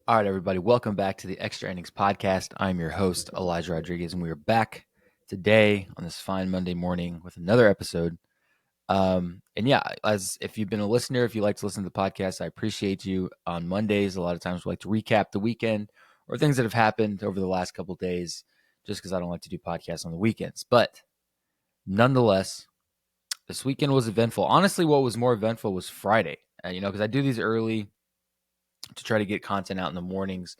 All right, everybody, welcome back to the Extra Innings Podcast. I'm your host, Elijah Rodriguez, and we are back today on this fine Monday morning with another episode. As if you've been a listener, if you like to listen to the podcast, I appreciate you. On Mondays, a lot of times we like to recap the weekend or things that have happened over the last couple of days, just because I don't like to do podcasts on the weekends. But nonetheless, this weekend was eventful. Honestly, what was more eventful was Friday, because I do these early to try to get content out in the mornings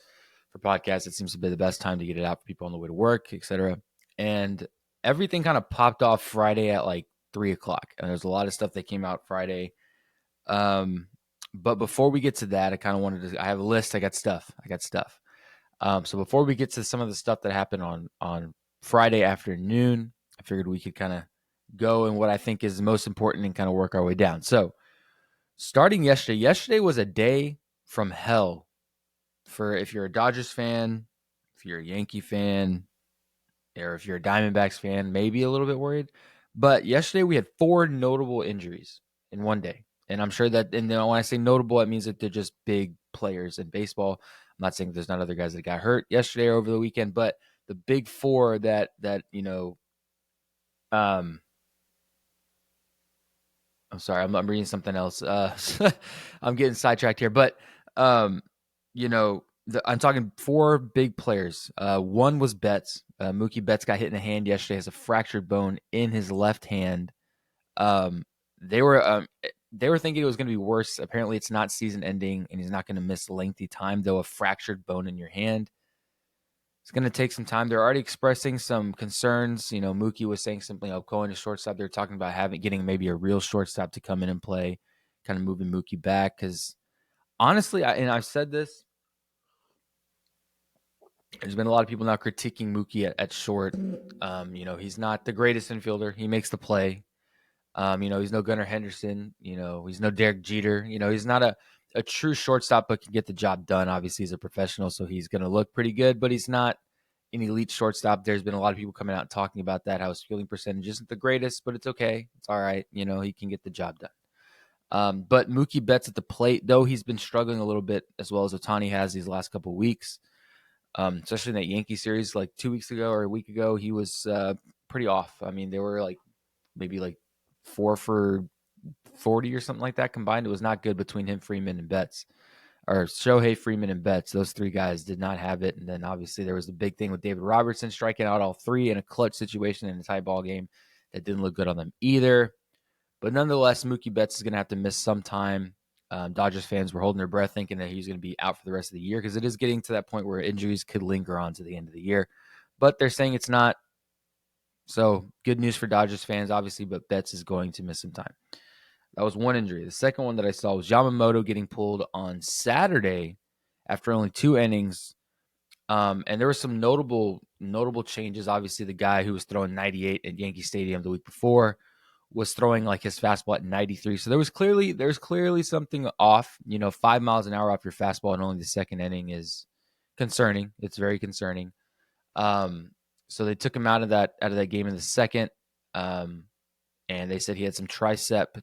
for podcasts. It seems to be the best time to get it out for people on the way to work, etc. And everything kind of popped off Friday at like 3:00. And there's a lot of stuff that came out Friday. But before we get to that, I kind of wanted to, I have a list. I got stuff. So before we get to some of the stuff that happened on Friday afternoon, I figured we could kind of go in what I think is the most important and kind of work our way down. So starting yesterday was a day from hell for if you're a Dodgers fan, if you're a Yankee fan, or if you're a Diamondbacks fan, maybe a little bit worried. But yesterday we had 4 notable injuries in one day. And I'm sure that, and when I say notable, it means that they're just big players in baseball. I'm not saying there's not other guys that got hurt yesterday or over the weekend, but the big 4 I'm sorry, I'm reading something else. I'm getting sidetracked here, but I'm talking 4 big players. One was Betts. Mookie Betts got hit in the hand yesterday. Has a fractured bone in his left hand. They were thinking it was going to be worse. Apparently, it's not season ending, and he's not going to miss lengthy time. Though a fractured bone in your hand, it's going to take some time. They're already expressing some concerns. Mookie was saying something of going to shortstop. They're talking about getting maybe a real shortstop to come in and play, kind of moving Mookie back. Because honestly, I've said this, there's been a lot of people now critiquing Mookie at short. He's not the greatest infielder. He makes the play. He's no Gunnar Henderson. He's no Derek Jeter. He's not a true shortstop, but can get the job done. Obviously, he's a professional, so he's going to look pretty good, but he's not an elite shortstop. There's been a lot of people coming out talking about that, how his fielding percentage isn't the greatest, but it's okay. It's all right. He can get the job done. But Mookie Betts at the plate, though he's been struggling a little bit as well as Ohtani has these last couple of weeks, especially in that Yankee series like 2 weeks ago or a week ago, he was pretty off. I mean, they were maybe 4 for 40 or something like that combined. It was not good between him, Freeman, and Betts. Or Shohei, Freeman, and Betts. Those 3 guys did not have it. And then obviously there was the big thing with David Robertson striking out all 3 in a clutch situation in a tie ball game. That didn't look good on them either. But nonetheless, Mookie Betts is going to have to miss some time. Dodgers fans were holding their breath thinking that he was going to be out for the rest of the year because it is getting to that point where injuries could linger on to the end of the year. But they're saying it's not. So good news for Dodgers fans, obviously, but Betts is going to miss some time. That was one injury. The second one that I saw was Yamamoto getting pulled on Saturday after only 2 innings. And there were some notable changes. Obviously, the guy who was throwing 98 at Yankee Stadium the week before was throwing like his fastball at 93. So there's clearly something off. 5 miles an hour off your fastball in only the second inning is concerning. It's very concerning. So they took him out of that game in the second. And they said he had some tricep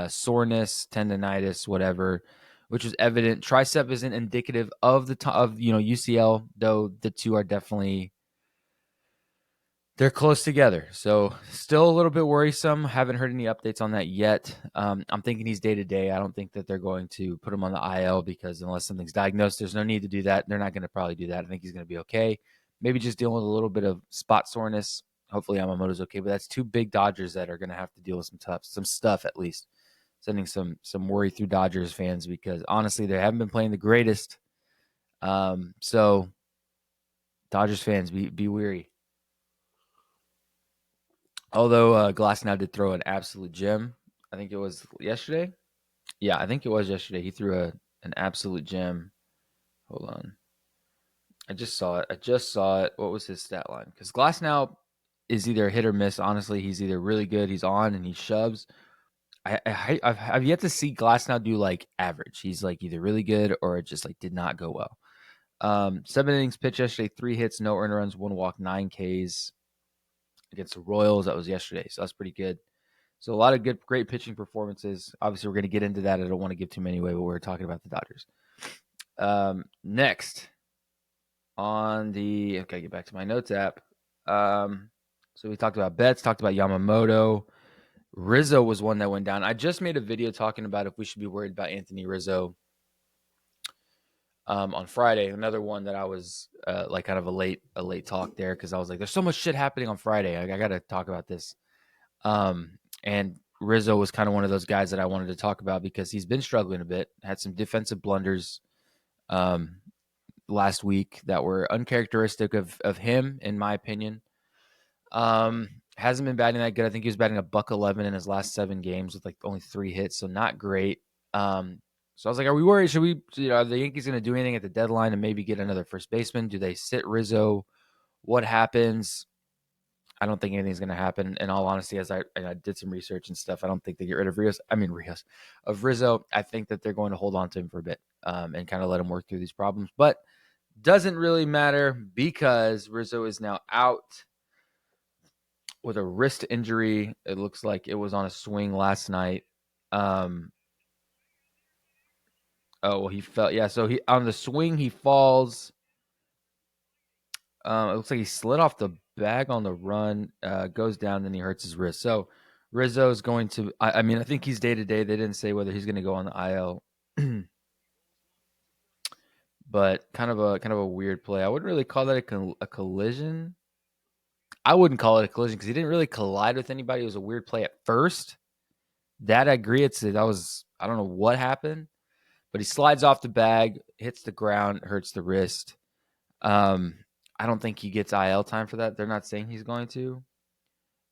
soreness, tendonitis, whatever, which was evident. Tricep isn't indicative of UCL, though the two are definitely they're close together. So still a little bit worrisome. Haven't heard any updates on that yet. I'm thinking he's day to day. I don't think that they're going to put him on the IL because unless something's diagnosed, there's no need to do that. They're not going to probably do that. I think he's going to be okay. Maybe just dealing with a little bit of spot soreness. Hopefully Yamamoto's okay, but that's 2 big Dodgers that are going to have to deal with some stuff at least. Sending some worry through Dodgers fans because honestly, they haven't been playing the greatest. So Dodgers fans, be weary. Although Glass now did throw an absolute gem. I think it was yesterday. Yeah, I think it was yesterday. He threw an absolute gem. Hold on. I just saw it. What was his stat line? Because Glass now is either hit or miss. Honestly, he's either really good, he's on, and he shoves. I've yet to see Glass now do like average. He's like either really good or it just like did not go well. 7 innings pitched yesterday, 3 hits, no earned runs, 1 walk, 9 Ks against the Royals. That was yesterday, so that's pretty good. So a lot of great pitching performances. Obviously, we're going to get into that. I don't want to give too many away, but we're talking about the Dodgers. Next on the okay, get back to my notes app. So we talked about Betts, talked about Yamamoto. Rizzo was one that went down. I just made a video talking about if we should be worried about Anthony Rizzo on Friday. Another one that I was like kind of a late talk there because I was like, there's so much shit happening on Friday. I got to talk about this. And Rizzo was kind of one of those guys that I wanted to talk about because he's been struggling a bit. Had some defensive blunders last week that were uncharacteristic of him, in my opinion. Hasn't been batting that good. I think he was batting a $111 in his last 7 games with like only 3 hits, so not great. So I was like, are we worried? Should we, are the Yankees going to do anything at the deadline and maybe get another first baseman? Do they sit Rizzo? What happens? I don't think anything's going to happen. In all honesty, as I did some research and stuff, I don't think they get rid of Rizzo. I think that they're going to hold on to him for a bit and kind of let him work through these problems. But doesn't really matter because Rizzo is now out with a wrist injury. It looks like it was on a swing last night. He fell. Yeah, so he on the swing he falls. It looks like he slid off the bag on the run, goes down, then he hurts his wrist. So Rizzo is going to. I mean, I think he's day to day. They didn't say whether he's going to go on the IL, but kind of a weird play. I wouldn't really call that a collision. I wouldn't call it a collision because he didn't really collide with anybody. It was a weird play at first. That I agree. I don't know what happened, but he slides off the bag, hits the ground, hurts the wrist. I don't think he gets IL time for that. They're not saying he's going to.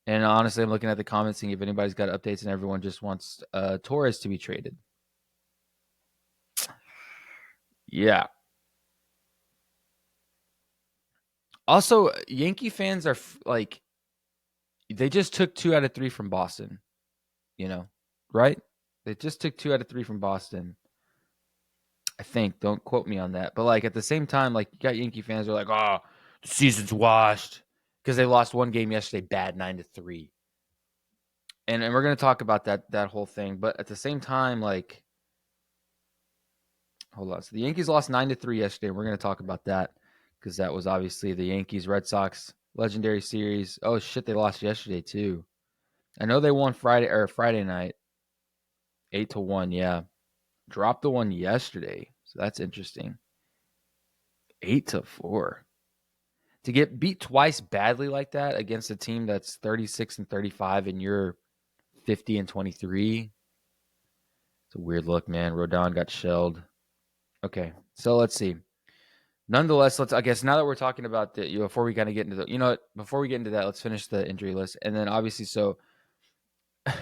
And honestly, I'm looking at the comments seeing if anybody's got updates, and everyone just wants Torres to be traded. Yeah. Also, Yankee fans are like, they just took 2 out of 3 from Boston, right? They just took 2 out of 3 from Boston. I think. Don't quote me on that. But like at the same time, like you got Yankee fans who are like, oh, the season's washed because they lost one game yesterday, bad 9-3. And we're gonna talk about that whole thing. But at the same time, like, hold on. So the Yankees lost 9-3 yesterday. We're gonna talk about that because that was obviously the Yankees Red Sox legendary series. Oh shit, they lost yesterday too. I know they won Friday night, 8-1. Yeah, dropped the one yesterday. So that's interesting. 8-4. To get beat twice badly like that against a team that's 36-35 and you're 50-23. It's a weird look, man. Rodon got shelled. Okay, so let's see. Nonetheless, I guess now that we're talking about before we kind of get into before we get into that, let's finish the injury list. And then obviously, so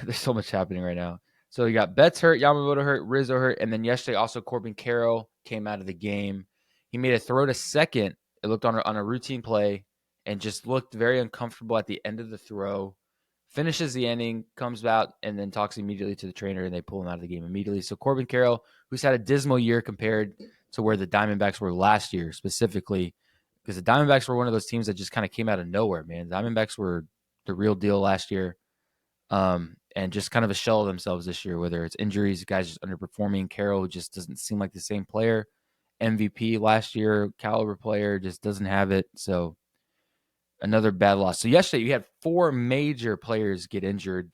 there's so much happening right now. So you got Betts hurt, Yamamoto hurt, Rizzo hurt, and then yesterday also Corbin Carroll came out of the game. He made a throw to second. It looked on a routine play and just looked very uncomfortable at the end of the throw. Finishes the inning, comes out, and then talks immediately to the trainer, and they pull him out of the game immediately. So Corbin Carroll, who's had a dismal year compared to where the Diamondbacks were last year specifically, because the Diamondbacks were one of those teams that just kind of came out of nowhere, man. The Diamondbacks were the real deal last year. And just kind of a shell of themselves this year, whether it's injuries, guys just underperforming. Carroll just doesn't seem like the same player. MVP last year, caliber player, just doesn't have it. So another bad loss. So yesterday you had 4 major players get injured,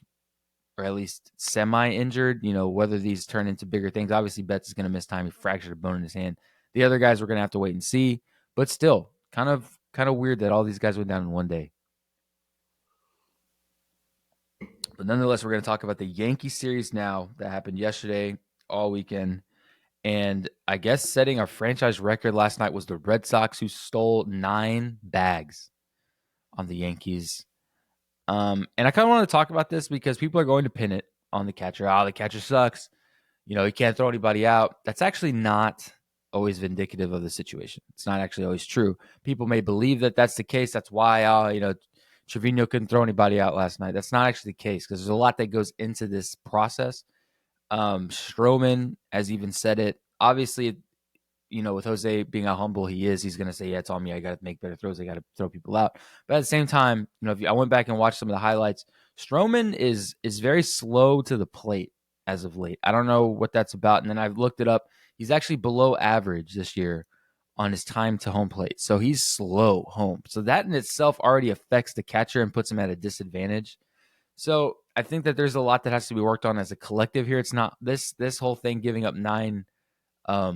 or at least semi-injured. Whether these turn into bigger things. Obviously, Betts is going to miss time. He fractured a bone in his hand. The other guys we're going to have to wait and see. But still, kind of weird that all these guys went down in one day. But nonetheless, we're going to talk about the Yankee series now that happened yesterday, all weekend. And I guess setting a franchise record last night was the Red Sox, who stole 9 bags on the Yankees. And I kind of want to talk about this because people are going to pin it on the catcher. The catcher sucks. He can't throw anybody out. That's actually not always vindicative of the situation. It's not actually always true. People may believe that that's the case. That's why, Trevino couldn't throw anybody out last night. That's not actually the case because there's a lot that goes into this process. Stroman has even said it. Obviously, with Jose being how humble he is, he's going to say, yeah, it's on me. I got to make better throws. I got to throw people out. But at the same time, I went back and watched some of the highlights. Stroman is very slow to the plate as of late. I don't know what that's about. And then I've looked it up. He's actually below average this year on his time to home plate. So he's slow home. So that in itself already affects the catcher and puts him at a disadvantage. So I think that there's a lot that has to be worked on as a collective here. It's not this whole thing giving up 9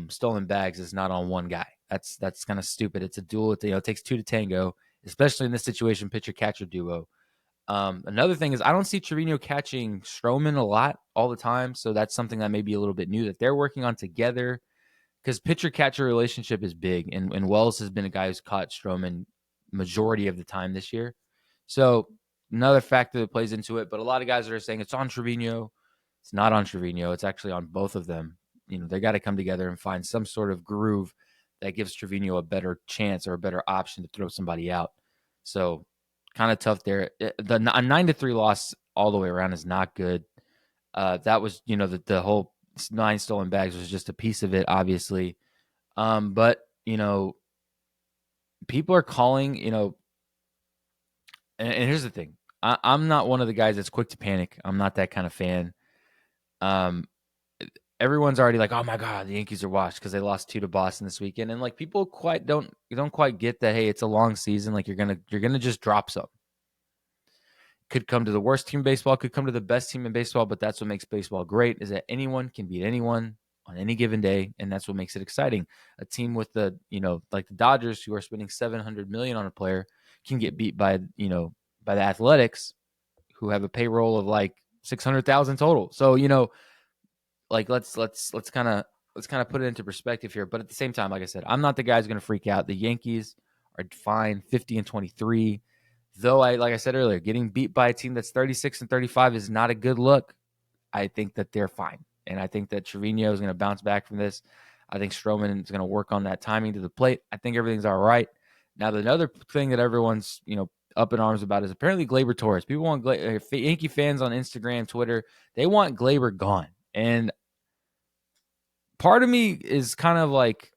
stolen bags is not on one guy. That's kind of stupid. It's a duel. It takes 2 to tango, especially in this situation, pitcher catcher duo. Another thing is I don't see Trevino catching Stroman a lot all the time, so that's something that may be a little bit new that they're working on together because pitcher catcher relationship is big, and Wells has been a guy who's caught Stroman majority of the time this year. So another factor that plays into it, but a lot of guys that are saying it's on Trevino. It's not on Trevino. It's actually on both of them. They got to come together and find some sort of groove that gives Trevino a better chance or a better option to throw somebody out. So kind of tough there. A 9-3 loss all the way around is not good. That was, the whole 9 stolen bags was just a piece of it, obviously. But, people are calling, and here's the thing. I'm not one of the guys that's quick to panic. I'm not that kind of fan. Everyone's already like, oh my God, the Yankees are washed because they lost 2 to Boston this weekend. And like people don't quite get that, hey, it's a long season. Like you're gonna just drop some. Could come to the worst team in baseball, could come to the best team in baseball, but that's what makes baseball great, is that anyone can beat anyone on any given day, and that's what makes it exciting. A team with like the Dodgers, who are spending $700 million on a player, can get beat by the Athletics, who have a payroll of like 600,000 total. So, like let's kind of put it into perspective here. But at the same time, like I said, I'm not the guy who's going to freak out. The Yankees are fine, 50-23. Though like I said earlier, getting beat by a team that's 36-35 is not a good look. I think that they're fine, and I think that Trevino is going to bounce back from this. I think Stroman is going to work on that timing to the plate. I think everything's all right. Now, the other thing that everyone's up in arms about is apparently Gleyber Torres. People want Yankee fans on Instagram, Twitter, they want Gleyber gone, and part of me is kind of like,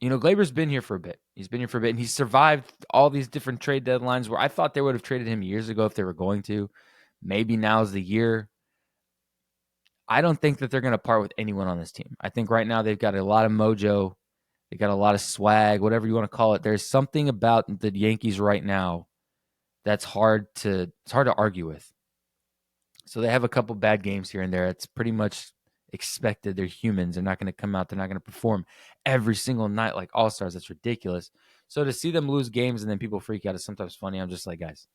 Gleyber's been here for a bit. He's been here for a bit, and he's survived all these different trade deadlines where I thought they would have traded him years ago if they were going to. Maybe now's the year. I don't think that they're going to part with anyone on this team. I think right now they've got a lot of mojo. They got a lot of swag, whatever you want to call it. There's something about the Yankees right now that's hard to argue with. So they have a couple bad games here and there. It's pretty much expected. They're humans. They're not going to come out. They're not going to perform every single night like all-stars. That's ridiculous. So to see them lose games and then people freak out is sometimes funny. I'm just like, guys,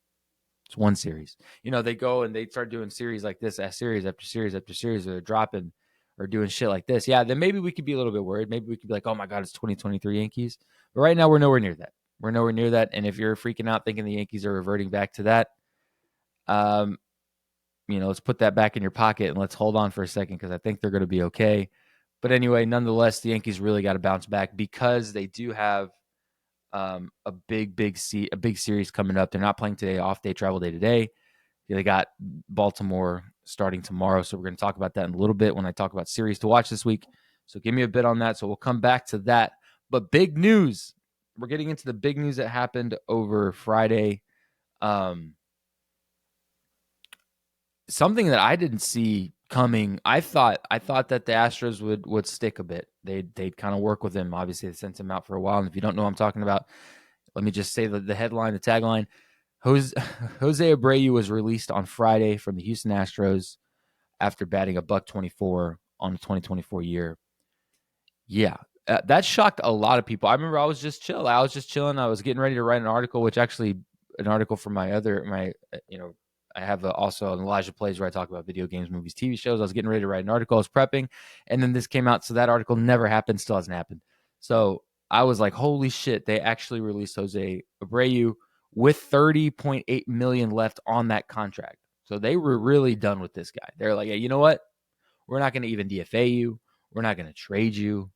it's one series. They go and they start doing series like this, series after series after series, or they're dropping or doing shit like this. Yeah, then maybe we could be a little bit worried. Maybe we could be like, oh my God, it's 2023 Yankees. But right now we're nowhere near that. We're nowhere near that. And if you're freaking out thinking the Yankees are reverting back to that, let's put that back in your pocket and let's hold on for a second because I think they're going to be okay. But anyway, nonetheless, the Yankees really got to bounce back because they do have a big series coming up. They're not playing today, off day, travel day today. They got Baltimore starting tomorrow, so we're going to talk about that in a little bit when I talk about series to watch this week. So give me a bit on that. So we'll come back to that. But big news. We're getting into the big news that happened over Friday. Something that I didn't see coming. I thought that the Astros would stick a bit. They'd kind of work with him. Obviously, they sent him out for a while. And if you don't know what I'm talking about, let me just say the headline, the tagline. Jose Abreu was released on Friday from the Houston Astros after batting $124 on the 2024 year. Yeah, that shocked a lot of people. I remember I was just chilling. I was getting ready to write an article, which actually an article for my I have also an Elijah Plays where I talk about video games, movies, TV shows. I was getting ready to write an article. I was prepping, and then this came out. So that article never happened, still hasn't happened. So I was like, holy shit, they actually released Jose Abreu with $30.8 million left on that contract. So they were really done with this guy. They're like, hey, you know what? We're not going to even DFA you. We're not going to trade you.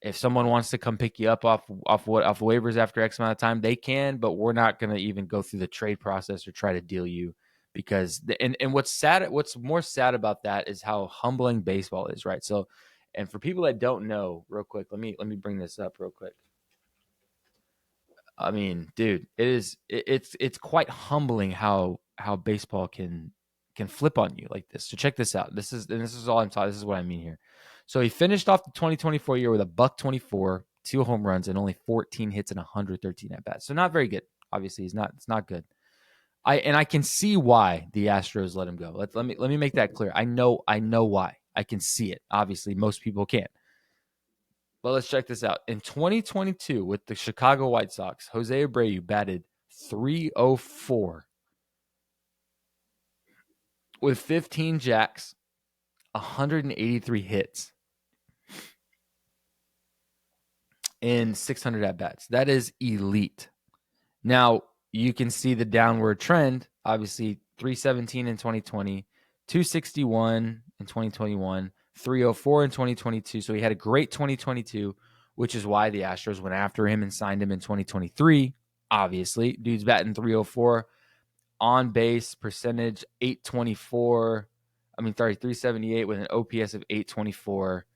If someone wants to come pick you up off waivers after X amount of time, they can, but we're not going to even go through the trade process or try to deal you because what's more sad about that is how humbling baseball is, right? So, and for people that don't know, real quick, let me bring this up real quick. I mean, dude, it's quite humbling how baseball can flip on you like this. So check this out. This is all I'm talking. This is what I mean here. So he finished off the 2024 year with a .124, 2 home runs, and only 14 hits and 113 at bats. So not very good. Obviously, it's not good. I can see why the Astros let him go. Let me make that clear. I know why. I can see it. Obviously, most people can't. But let's check this out. In 2022, with the Chicago White Sox, Jose Abreu batted .304 with 15 jacks, 183 hits, and 600 at bats. That is elite. Now, you can see the downward trend. Obviously, 317 in 2020, 261 in 2021, 304 in 2022. So he had a great 2022, which is why the Astros went after him and signed him in 2023. Obviously, dude's batting 304, on base percentage 824. 378 with an OPS of 824,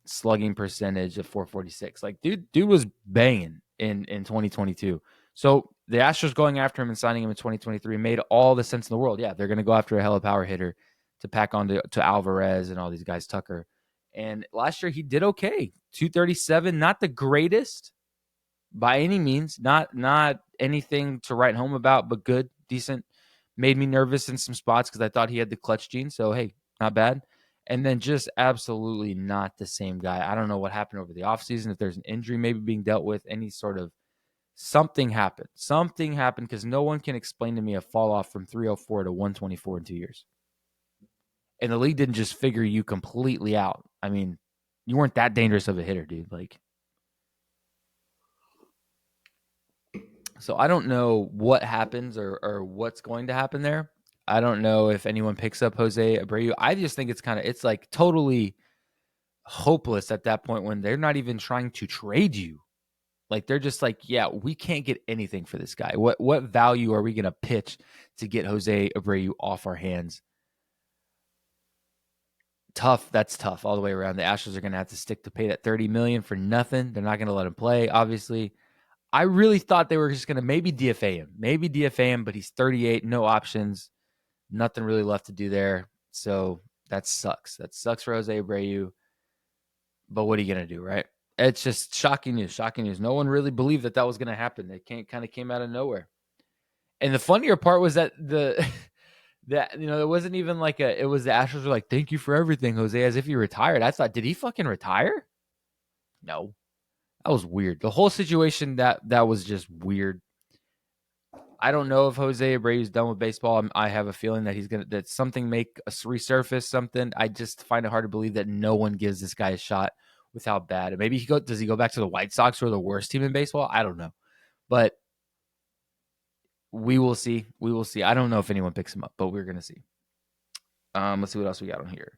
slugging percentage of 446. Like, dude was banging in 2022. So the Astros going after him and signing him in 2023 made all the sense in the world. Yeah, they're going to go after a hella power hitter to pack on to Alvarez and all these guys, Tucker. And last year he did okay. 237, not the greatest by any means, not anything to write home about, but good, decent. Made me nervous in some spots because I thought he had the clutch gene. So, hey, not bad. And then just absolutely not the same guy. I don't know what happened over the offseason. If there's an injury maybe being dealt with, any sort of something happened. Something happened because no one can explain to me a fall off from 304 to 124 in 2 years. And the league didn't just figure you completely out. I mean, you weren't that dangerous of a hitter, dude. So I don't know what happens or what's going to happen there. I don't know if anyone picks up Jose Abreu. I just think it's like totally hopeless at that point when they're not even trying to trade you. Like, they're just like, yeah, we can't get anything for this guy. What value are we going to pitch to get Jose Abreu off our hands? Tough. That's tough all the way around. The Astros are going to have to stick to pay that $30 million for nothing. They're not going to let him play, obviously. I really thought they were just going to maybe DFA him, but he's 38, no options, nothing really left to do there. So that sucks. That sucks for Jose Abreu. But what are you going to do, right? It's just shocking news. No one really believed that was going to happen. It kind of came out of nowhere. And the funnier part was that it wasn't even like it was the Astros were like, thank you for everything, Jose, as if he retired. I thought, did he fucking retire? No. That was weird. The whole situation, that was just weird. I don't know if Jose Abreu is done with baseball. I have a feeling that that something make a resurface something. I just find it hard to believe that no one gives this guy a shot with how bad. Maybe does he go back to the White Sox, who are the worst team in baseball? I don't know, but we will see. I don't know if anyone picks him up, but we're gonna see. Let's see what else we got on here.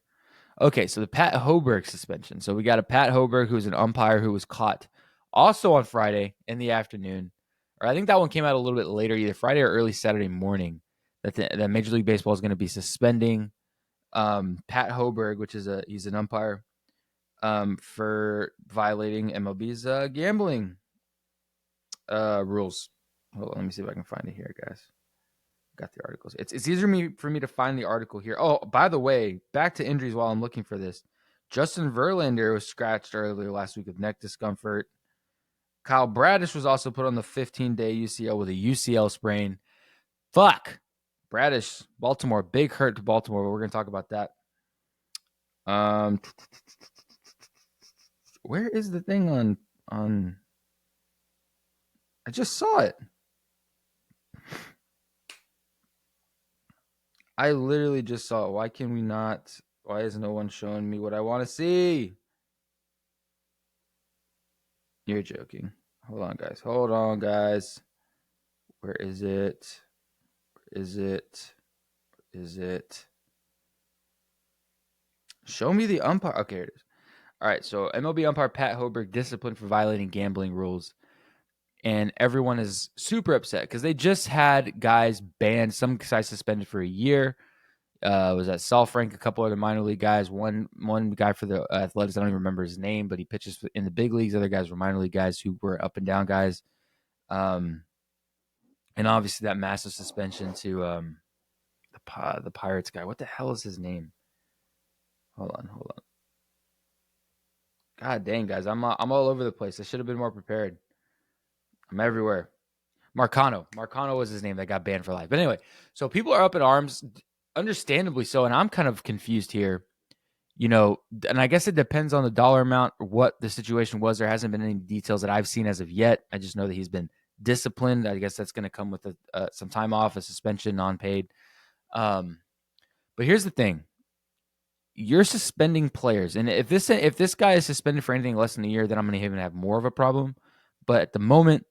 Okay, so the Pat Hoberg suspension. So we got a Pat Hoberg, who's an umpire who was caught also on Friday in the afternoon, or I think that one came out a little bit later, either Friday or early Saturday morning, that Major League Baseball is going to be suspending Pat Hoberg, he's an umpire, for violating MLB's gambling rules. Hold on, let me see if I can find it here, guys. Got the articles. It's easier for me to find the article here. Oh, by the way, back to injuries while I'm looking for this. Justin Verlander was scratched earlier last week with neck discomfort. Kyle Bradish was also put on the 15-day UCL with a UCL sprain. Fuck. Bradish, Baltimore, big hurt to Baltimore, but we're going to talk about that. Where is the thing on I just saw it. I literally just saw it. Why is no one showing me what I want to see? You're joking. Hold on, guys. Where is it? Show me the umpire. Okay, here it is. All right, so MLB umpire Pat Hoberg disciplined for violating gambling rules. And everyone is super upset because they just had guys banned, some guys suspended for a year. Was that Saul Frank, a couple other minor league guys, one guy for the Athletics, I don't even remember his name, but he pitches in the big leagues. Other guys were minor league guys who were up and down guys. And obviously that massive suspension to the Pirates guy. What the hell is his name? Hold on. God dang, guys, I'm all over the place. I should have been more prepared. I'm everywhere. Marcano was his name that got banned for life. But anyway, so people are up in arms, understandably so, and I'm kind of confused here. And I guess it depends on the dollar amount or what the situation was. There hasn't been any details that I've seen as of yet. I just know that he's been disciplined. I guess that's going to come with some time off, a suspension, non-paid. But here's the thing: you're suspending players, and if this guy is suspended for anything less than a year, then I'm going to even have more of a problem. But at the moment,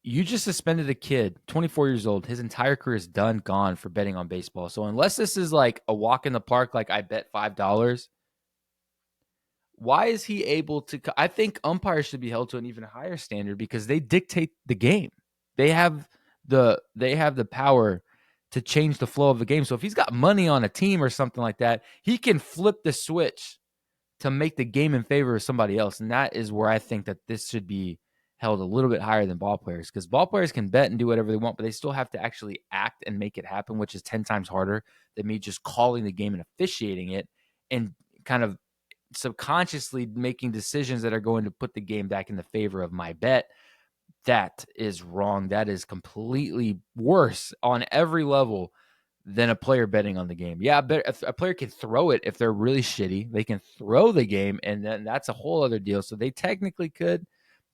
you just suspended a kid, 24 years old. His entire career is done, gone for betting on baseball. So unless this is like a walk in the park, like I bet $5, why is he able to? I think umpires should be held to an even higher standard because they dictate the game. They have the power to change the flow of the game. So if he's got money on a team or something like that, he can flip the switch to make the game in favor of somebody else. And that is where I think that this should be held a little bit higher than ball players, because ball players can bet and do whatever they want, but they still have to actually act and make it happen, which is 10 times harder than me just calling the game and officiating it and kind of subconsciously making decisions that are going to put the game back in the favor of my bet. That is wrong. That is completely worse on every level than a player betting on the game. Yeah, a player can throw it if they're really shitty. They can throw the game, and then that's a whole other deal. So they technically could,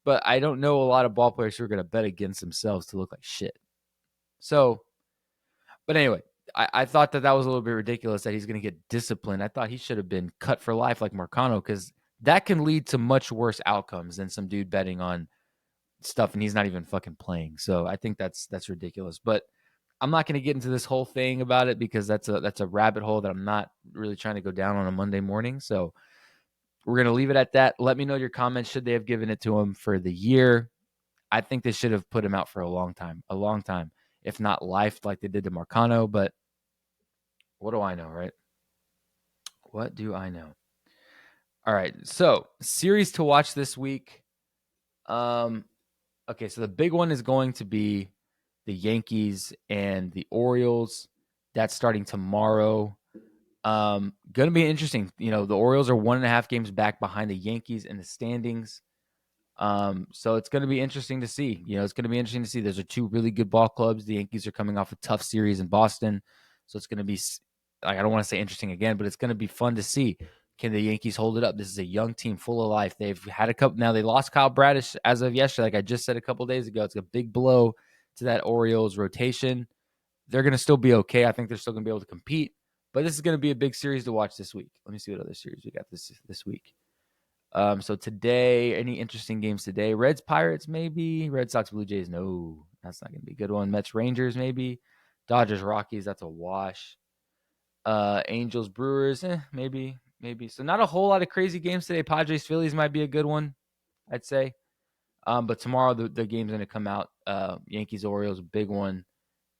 but I don't know a lot of ball players who are going to bet against themselves to look like shit. So, but anyway, I thought that was a little bit ridiculous that he's going to get disciplined. I thought he should have been cut for life like Marcano, because that can lead to much worse outcomes than some dude betting on stuff and he's not even fucking playing. So I think that's ridiculous. But I'm not going to get into this whole thing about it because that's a rabbit hole that I'm not really trying to go down on a Monday morning. So we're going to leave it at that. Let me know your comments. Should they have given it to him for the year? I think they should have put him out for a long time, if not life like they did to Marcano. But what do I know, right? What do I know? All right. So series to watch this week. Okay, so the big one is going to be the Yankees and the Orioles. That's starting tomorrow. Going to be interesting. The Orioles are 1.5 games back behind the Yankees in the standings. So it's going to be interesting to see. It's going to be interesting to see. Those are two really good ball clubs. The Yankees are coming off a tough series in Boston. So it's going to be, I don't want to say interesting again, but it's going to be fun to see. Can the Yankees hold it up? This is a young team full of life. They've had a couple. Now they lost Kyle Bradish as of yesterday. Like I just said a couple days ago, it's a big blow to that Orioles rotation. They're going to still be okay. I think they're still going to be able to compete. But this is going to be a big series to watch this week. Let me see what other series we got this week. So today, any interesting games today? Reds, Pirates, maybe. Red Sox, Blue Jays, no. That's not going to be a good one. Mets, Rangers, maybe. Dodgers, Rockies, that's a wash. Angels, Brewers, maybe. So not a whole lot of crazy games today. Padres, Phillies might be a good one, I'd say. But tomorrow the game's going to come out. Yankees, Orioles, big one.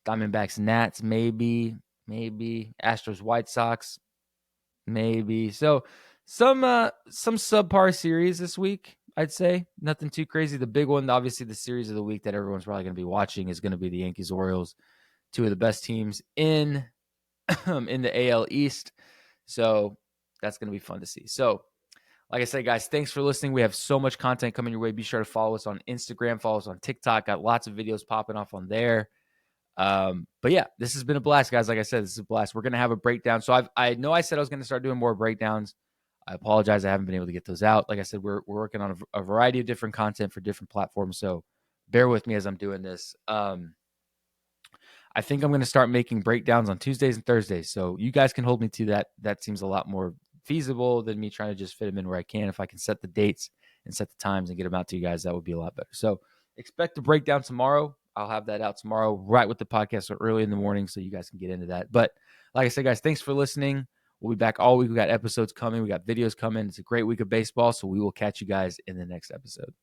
Diamondbacks, Nats, maybe. Astros, White Sox, maybe. So some subpar series this week, I'd say. Nothing too crazy. The big one, obviously, the series of the week that everyone's probably going to be watching is going to be the Yankees, Orioles, two of the best teams in the AL East. So that's going to be fun to see. So, like I said, guys, thanks for listening. We have so much content coming your way. Be sure to follow us on Instagram, follow us on TikTok. Got lots of videos popping off on there. But yeah, this has been a blast, guys. Like I said, this is a blast. We're going to have a breakdown. So I know I said I was going to start doing more breakdowns. I apologize. I haven't been able to get those out. Like I said, we're working on a variety of different content for different platforms. So bear with me as I'm doing this. I think I'm going to start making breakdowns on Tuesdays and Thursdays. So you guys can hold me to that. That seems a lot more feasible than me trying to just fit them in where I can. If I can set the dates and set the times and get them out to you guys, that would be a lot better. So expect the breakdown tomorrow. I'll have that out tomorrow, right with the podcast, so early in the morning, so you guys can get into that. But like I said, guys, thanks for listening. We'll be back all week. We got episodes coming. We got videos coming. It's a great week of baseball, so we will catch you guys in the next episode.